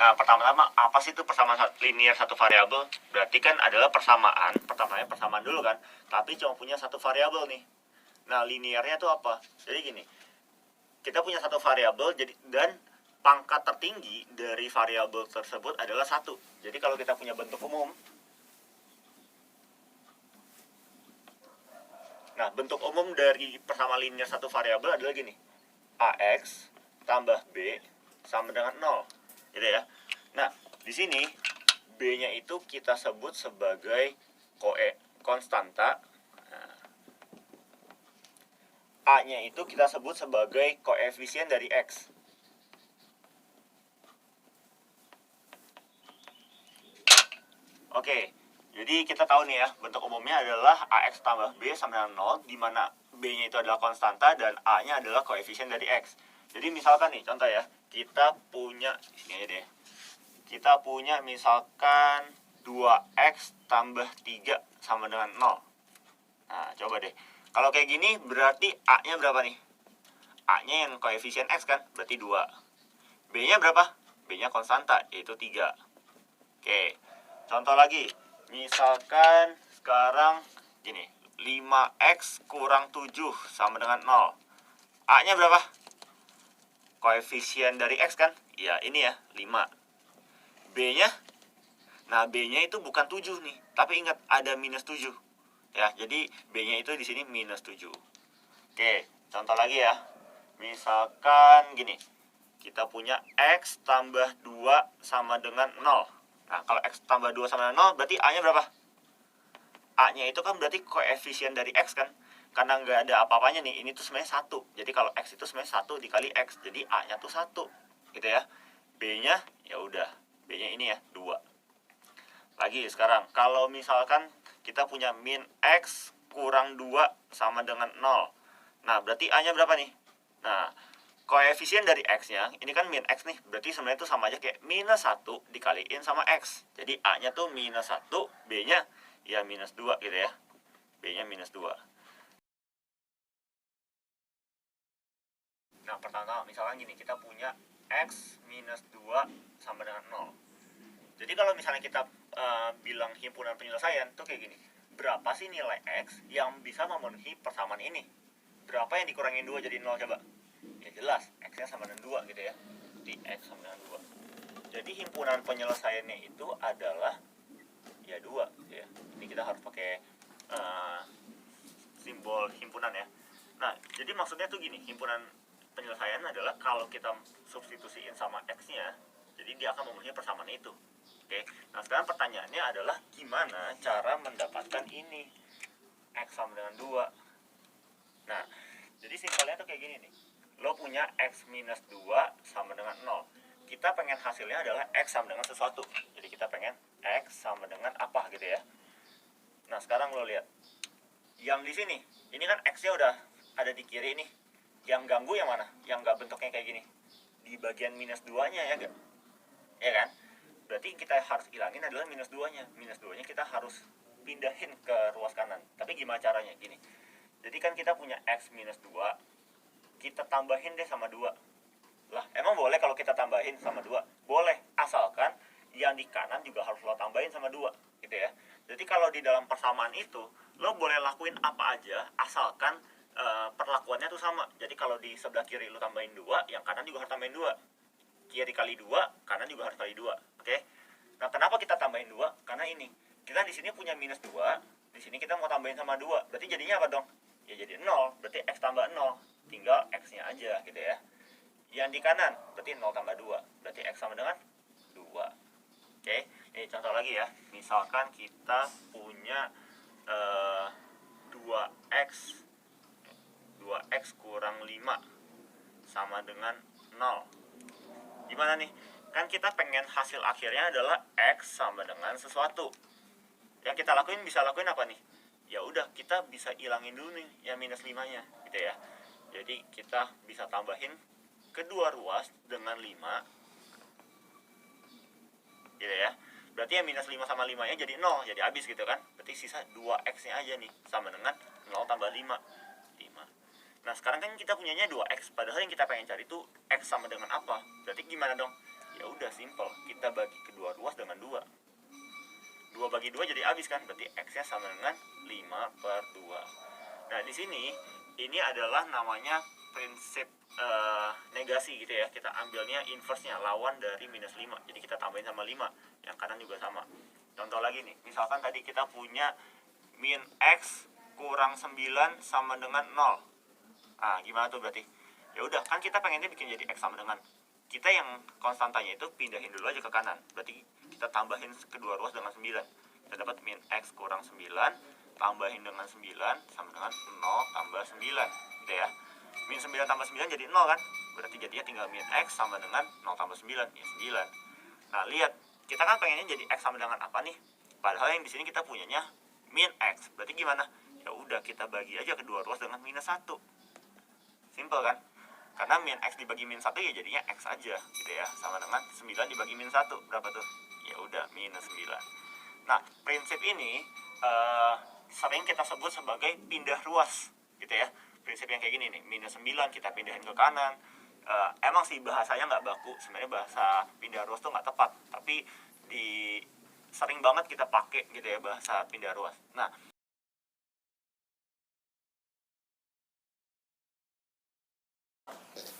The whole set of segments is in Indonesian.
Nah, pertama-tama apa sih itu persamaan linear satu variabel? Berarti kan adalah persamaan, pertamanya persamaan dulu kan, tapi cuma punya satu variabel nih. Nah, linearnya itu apa? Jadi gini, kita punya satu variabel dan pangkat tertinggi dari variabel tersebut adalah 1. Jadi kalau kita punya bentuk umum, nah bentuk umum dari persamaan linear satu variabel adalah gini, AX tambah B sama dengan 0, gitu ya. Nah, di sini B-nya itu kita sebut sebagai konstanta. Nah, A-nya itu kita sebut sebagai koefisien dari X. Oke, jadi kita tahu nih ya, bentuk umumnya adalah AX tambah B sama dengan 0, di mana B-nya itu adalah konstanta dan A-nya adalah koefisien dari X. Jadi misalkan nih, contoh ya, kita punya, sini aja deh, kita punya misalkan 2X tambah 3 sama dengan 0. Nah, coba deh. Kalau kayak gini, berarti A-nya berapa nih? A-nya yang koefisien X kan, berarti 2. B-nya berapa? B-nya konstanta, yaitu 3. Oke, contoh lagi. Misalkan sekarang gini, 5X kurang 7 sama dengan 0. A-nya berapa? Koefisien dari X kan? Ya, ini ya, 5. B-nya? Nah, B-nya itu bukan 7 nih, tapi ingat ada minus 7. Ya, jadi B-nya itu di sini minus 7. Oke, contoh lagi ya. Misalkan gini, kita punya X tambah 2 sama dengan 0. Nah, kalau X tambah 2 sama dengan 0, berarti A-nya berapa? A-nya itu kan berarti koefisien dari X kan? Karena nggak ada apa-apanya nih, ini tuh sebenarnya 1. Jadi kalau X itu sebenarnya 1 dikali X, jadi A-nya tuh 1. Gitu ya. B-nya, ya udah. B-nya ini ya, 2. Lagi sekarang, kalau misalkan kita punya min X kurang 2 sama dengan 0. Nah, berarti A-nya berapa nih? Nah, koefisien dari X-nya, ini kan min X nih, berarti sebenarnya itu sama aja kayak minus 1 dikaliin sama X. Jadi A-nya tuh minus 1, B-nya ya minus 2 gitu ya. B-nya minus 2. Nah, pertama misalkan gini, kita punya X minus 2 sama dengan 0. Jadi kalau misalnya kita bilang himpunan penyelesaian, tuh kayak gini. Berapa sih nilai X yang bisa memenuhi persamaan ini? Berapa yang dikurangin 2 jadi 0 coba? Ya jelas, X-nya sama dengan 2 gitu ya. Jadi X sama dengan 2. Jadi himpunan penyelesaiannya itu adalah ya 2 gitu ya. Ini kita harus pakai simbol himpunan ya. Nah, jadi maksudnya tuh gini, himpunan penyelesaian adalah kalau kita substitusiin sama X-nya, jadi dia akan memenuhi persamaan itu. Oke, nah sekarang pertanyaannya adalah gimana cara mendapatkan ini? X sama dengan 2. Nah, jadi simpelnya tuh kayak gini nih. Lo punya X minus 2 sama dengan 0. Kita pengen hasilnya adalah X sama dengan sesuatu. Jadi kita pengen X sama dengan apa gitu ya. Nah, sekarang lo lihat. Yang di sini, ini kan X-nya udah ada di kiri nih. Yang ganggu yang mana? Yang nggak bentuknya kayak gini. Di bagian minus 2-nya ya nggak? Ya kan? Berarti kita harus hilangin adalah minus 2-nya. Minus 2-nya kita harus pindahin ke ruas kanan. Tapi gimana caranya? Gini. Jadi kan kita punya X minus 2. Kita tambahin deh sama 2. Lah, emang boleh kalau kita tambahin sama 2? Boleh. Asalkan yang di kanan juga harus lo tambahin sama 2. Gitu ya. Jadi kalau di dalam persamaan itu, lo boleh lakuin apa aja asalkan perlakuannya tuh sama. Jadi kalau di sebelah kiri lo tambahin 2, yang kanan juga harus tambahin 2. Kiri kali 2, kanan juga harus kali 2. Oke? Nah, kenapa kita tambahin 2? Karena ini. Kita di sini punya minus 2, di sini kita mau tambahin sama 2. Berarti jadinya apa dong? Ya jadi 0. Berarti X tambah 0. Tinggal X-nya aja gitu ya. Yang di kanan, berarti 0 tambah 2. Berarti X sama dengan 2. Oke? Ini contoh lagi ya. Misalkan kita punya 2X 2X kurang 5 sama dengan 0. Gimana nih? Kan kita pengen hasil akhirnya adalah X sama dengan sesuatu. Yang kita lakuin bisa lakuin apa nih? Ya udah, kita bisa hilangin dulu nih yang minus 5-nya gitu ya. Jadi kita bisa tambahin kedua ruas dengan 5 gitu ya. Berarti yang minus 5 sama 5-nya jadi 0, jadi habis gitu kan. Berarti sisa 2X-nya aja nih, sama dengan 0 tambah 5. Nah, sekarang kan kita punyanya 2X, padahal yang kita pengen cari itu X sama dengan apa? Berarti gimana dong? Ya udah simple, kita bagi kedua ruas dengan 2. 2 bagi 2 jadi habis kan, berarti x-nya sama dengan 5/2. Nah, di sini ini adalah namanya prinsip negasi gitu ya. Kita ambilnya inverse-nya, lawan dari minus 5. Jadi kita tambahin sama 5, yang kanan juga sama. Contoh lagi nih, misalkan tadi kita punya min x kurang 9 sama dengan 0. Nah, gimana tuh berarti? Ya udah, kan kita pengennya bikin jadi x sama dengan, kita yang konstantanya itu pindahin dulu aja ke kanan. Berarti kita tambahin kedua ruas dengan 9. Kita dapat min x kurang 9 tambahin dengan 9 sama dengan 0 tambah 9 gitu ya. Min 9 tambah 9 jadi 0 kan? Berarti jadinya tinggal min x sama dengan 0 tambah 9 ya 9. Nah, lihat, kita kan pengennya jadi x sama dengan apa nih? Padahal yang di sini kita punyanya min x. Berarti gimana? Ya udah, kita bagi aja kedua ruas dengan minus 1. Simple kan? Karena min x dibagi min 1 ya jadinya x aja gitu ya. Sama dengan 9 dibagi min 1 berapa tuh? Ya udah, minus 9. Nah, prinsip ini sering kita sebut sebagai pindah ruas gitu ya. Prinsip yang kayak gini nih, minus 9 kita pindahin ke kanan. Emang sih bahasanya nggak baku, sebenarnya bahasa pindah ruas tuh nggak tepat, tapi sering banget kita pakai gitu ya bahasa pindah ruas. Nah,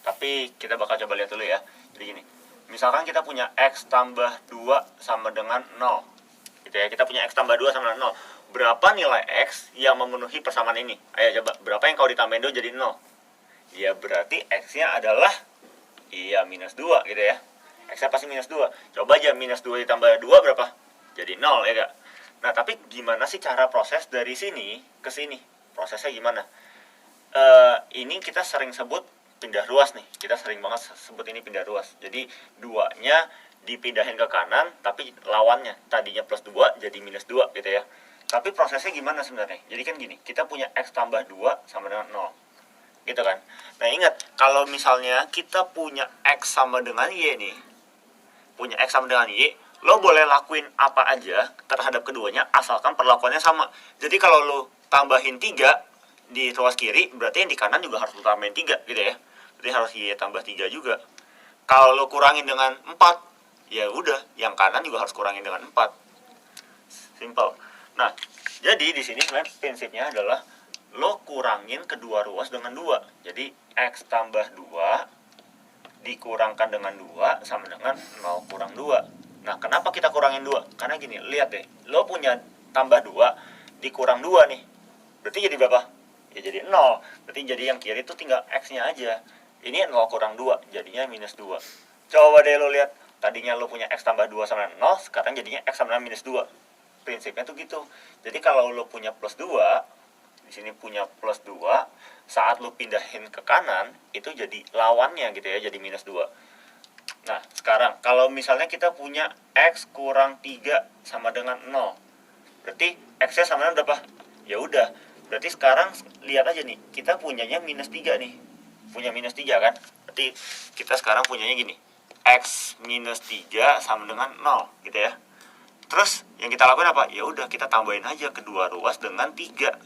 tapi kita bakal coba lihat dulu ya. Jadi gini, misalkan kita punya x tambah 2 sama dengan 0 gitu ya. Kita punya x tambah 2 sama dengan 0. Berapa nilai x yang memenuhi persamaan ini? Ayo coba, berapa yang kalau ditambahin 2 jadi 0? Ya berarti x-nya adalah minus 2 gitu ya. X-nya pasti minus 2. Coba aja minus 2 ditambah 2 berapa? Jadi 0 ya gak? Nah, tapi gimana sih cara proses dari sini ke sini? Prosesnya gimana? Ini kita sering sebut pindah ruas nih. Kita sering banget sebut ini pindah ruas. Jadi 2-nya dipindahin ke kanan, tapi lawannya tadinya plus 2 jadi minus 2 gitu ya. Tapi prosesnya gimana sebenarnya? Jadi kan gini, kita punya x tambah 2 sama dengan 0 gitu kan. Nah, ingat, kalau misalnya kita punya x sama dengan y nih, punya x sama dengan y, lo boleh lakuin apa aja terhadap keduanya asalkan perlakuannya sama. Jadi kalau lo tambahin 3 di ruas kiri, berarti yang di kanan juga harus lo tambahin 3 gitu ya. Jadi harus y tambah 3 juga. Kalau lo kurangin dengan 4, ya udah, yang kanan juga harus kurangin dengan 4. Simple. Nah, jadi di sini sebenarnya prinsipnya adalah lo kurangin kedua ruas dengan 2. Jadi x tambah 2 dikurangkan dengan 2 sama dengan 0 kurang 2. Nah, kenapa kita kurangin 2? Karena gini, lihat deh, lo punya tambah 2 dikurang 2 nih. Berarti jadi berapa? Ya jadi 0. Berarti jadi yang kiri itu tinggal x-nya aja. Ini 0 kurang 2, jadinya minus 2. Coba deh lo lihat, tadinya lo punya x tambah 2 sama 0, sekarang jadinya x sama minus 2. Prinsipnya tuh gitu. Jadi kalau lo punya plus 2, di sini punya plus 2, saat lo pindahin ke kanan, itu jadi lawannya gitu ya, jadi minus 2. Nah, sekarang kalau misalnya kita punya x kurang 3 sama dengan 0, berarti x-nya sama dengan berapa? Ya udah, berarti sekarang lihat aja nih, kita punyanya minus 3 nih. Punya minus 3 kan? Berarti kita sekarang punyanya gini, x minus 3 sama dengan 0 gitu ya. Terus yang kita lakukan apa? Ya udah, kita tambahin aja kedua ruas dengan 3.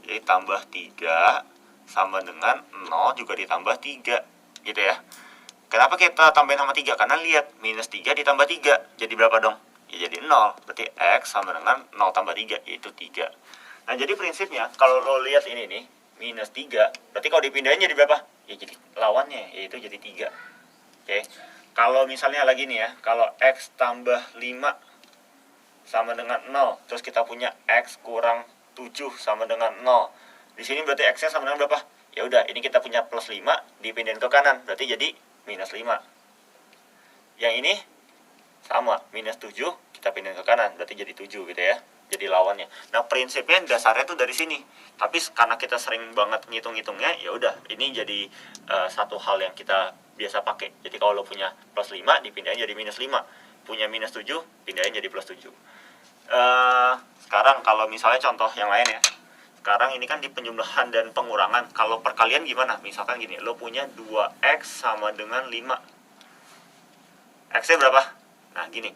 Jadi tambah 3 sama dengan 0 juga ditambah 3 gitu ya. Kenapa kita tambahin sama 3? Karena lihat, minus 3 ditambah 3 jadi berapa dong? Ya jadi 0. Berarti x sama dengan 0 tambah 3, yaitu 3. Nah, jadi prinsipnya kalau lo lihat ini nih, minus 3, berarti kalau dipindahin jadi berapa? Ya jadi lawannya, yaitu jadi 3. Oke. Kalau misalnya lagi nih ya, kalau x tambah 5 sama dengan 0, terus kita punya x kurang 7 sama dengan 0. Di sini berarti x-nya sama dengan berapa? Ya udah, ini kita punya plus 5 dipindahin ke kanan, berarti jadi minus 5. Yang ini sama, minus 7 kita pindahin ke kanan, berarti jadi 7 gitu ya. Jadi lawannya. Nah, prinsipnya dasarnya tuh dari sini. Tapi karena kita sering banget ngitung-ngitungnya, ya udah, ini jadi satu hal yang kita biasa pakai. Jadi kalau lo punya plus 5 dipindahin jadi minus 5. Punya minus 7 pindahin jadi plus 7. Sekarang kalau misalnya contoh yang lain ya. Sekarang ini kan di penjumlahan dan pengurangan. Kalau perkalian gimana? Misalkan gini, lo punya 2x sama dengan 5. X-nya berapa? Nah, gini.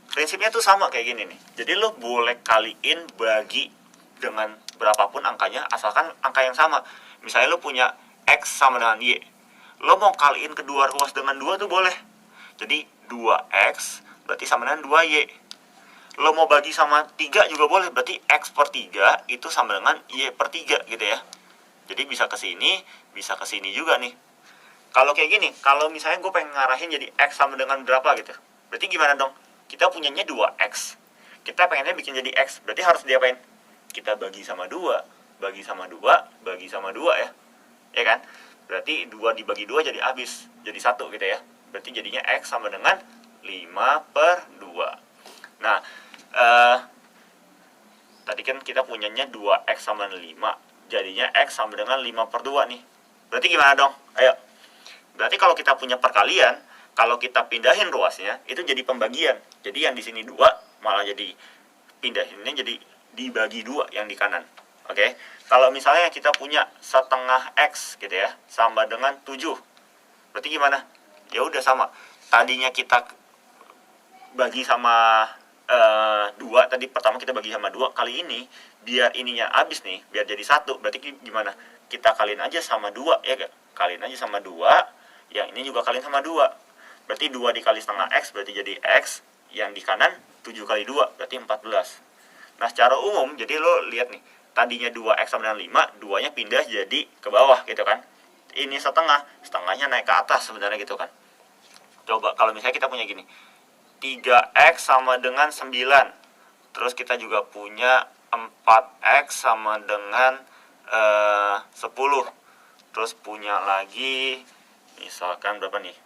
Prinsipnya tuh sama kayak gini nih. Jadi lo boleh kaliin bagi dengan berapapun angkanya, asalkan angka yang sama. Misalnya lo punya x sama dengan y. Lo mau kaliin kedua ruas dengan 2 tuh boleh. Jadi 2x berarti sama dengan 2y. Lo mau bagi sama 3 juga boleh, berarti x per 3 itu sama dengan y per 3 gitu ya. Jadi bisa ke sini, bisa ke sini juga nih. Kalau kayak gini, kalau misalnya gue pengen ngarahin jadi x sama dengan berapa gitu, berarti gimana dong? Kita punyanya 2x, kita pengennya bikin jadi x, berarti harus diapain? Kita bagi sama 2, bagi sama 2, bagi sama 2 ya. Ya kan? Berarti 2 dibagi 2 jadi habis, jadi 1 gitu ya. Berarti jadinya x sama dengan 5 per 2. Nah, tadi kan kita punyanya 2x sama dengan 5, jadinya x sama dengan 5 per 2 nih. Berarti gimana dong? Ayo. Berarti kalau kita punya perkalian, kalau kita pindahin ruasnya, itu jadi pembagian. Jadi yang di sini 2, malah jadi pindahinnya jadi dibagi 2 yang di kanan. Oke. Kalau misalnya kita punya setengah x gitu ya, sama dengan 7. Berarti gimana? Ya udah sama. Tadinya kita bagi sama 2, tadi pertama kita bagi sama 2, kali ini biar ininya habis nih, biar jadi 1, berarti gimana? Kita kaliin aja sama 2 ya gak? Kaliin aja sama 2, yang ini juga kaliin sama 2. Berarti 2 dikali setengah x berarti jadi x, yang di kanan 7 kali 2 berarti 14. Nah, secara umum jadi lo lihat nih, tadinya 2x sama dengan 5, 2-nya pindah jadi ke bawah gitu kan. Ini setengah, setengahnya naik ke atas sebenarnya gitu kan. Coba kalau misalnya kita punya gini, 3x sama dengan 9. Terus kita juga punya 4x sama dengan 10. Terus punya lagi misalkan berapa nih,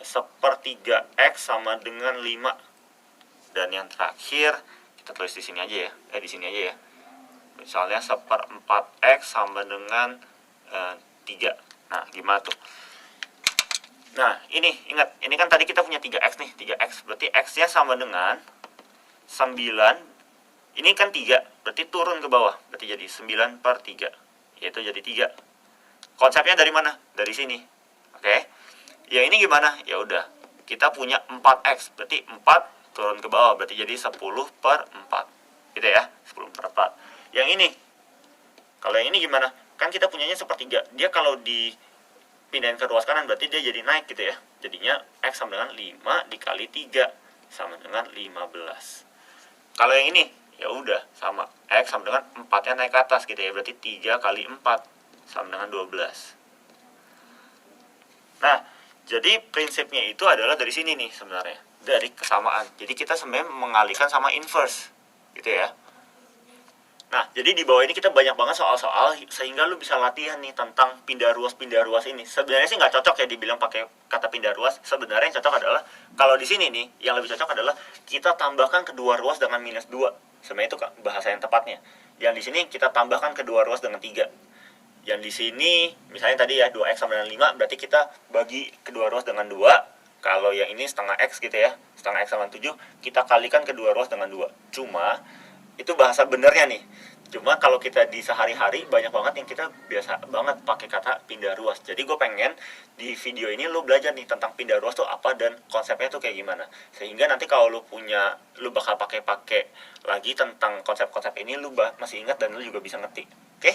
1/3x sama dengan 5. Dan yang terakhir kita tulis di sini aja ya, di sini aja ya, misalnya 1/4x sama dengan 3. Nah, gimana tuh? Nah, ini ingat, ini kan tadi kita punya 3x nih, 3x berarti x-nya sama dengan 9. Ini kan 3, berarti turun ke bawah, berarti jadi 9 per 3, yaitu jadi 3. Konsepnya dari mana? Dari sini. Oke. Ya ini gimana? Ya udah, kita punya 4x, berarti 4 turun ke bawah, berarti jadi 10 per 4. Gitu ya, 10 per 4. Yang ini, kalau yang ini gimana? Kan kita punyanya 1/3, dia kalau dipindahin ke ruas kanan berarti dia jadi naik gitu ya. Jadinya x sama dengan 5 dikali 3 sama dengan 15. Kalau yang ini ya udah sama, x sama dengan 4-nya naik ke atas gitu ya, berarti 3 kali 4 sama dengan 12. Nah, jadi prinsipnya itu adalah dari sini nih sebenarnya, dari kesamaan. Jadi kita sebenarnya mengalihkan sama inverse gitu ya. Nah, jadi di bawah ini kita banyak banget soal-soal sehingga lu bisa latihan nih tentang pindah ruas ini. Sebenarnya sih nggak cocok ya dibilang pakai kata pindah ruas. Sebenarnya yang cocok adalah kalau di sini nih, yang lebih cocok adalah kita tambahkan kedua ruas dengan -2. Sebenarnya itu bahasa yang tepatnya. Yang di sini kita tambahkan kedua ruas dengan 3. Yang di sini misalnya tadi ya 2x sama dengan 5, berarti kita bagi kedua ruas dengan 2. Kalau yang ini setengah x gitu ya, setengah x sama 7, kita kalikan kedua ruas dengan 2. Cuma itu bahasa benernya nih. Cuma kalau kita di sehari-hari banyak banget yang kita biasa banget pakai kata pindah ruas. Jadi gue pengen di video ini lo belajar nih tentang pindah ruas tuh apa dan konsepnya tuh kayak gimana. Sehingga nanti kalau lo bakal pakai lagi tentang konsep-konsep ini, lo masih ingat dan lo juga bisa ngerti. Oke?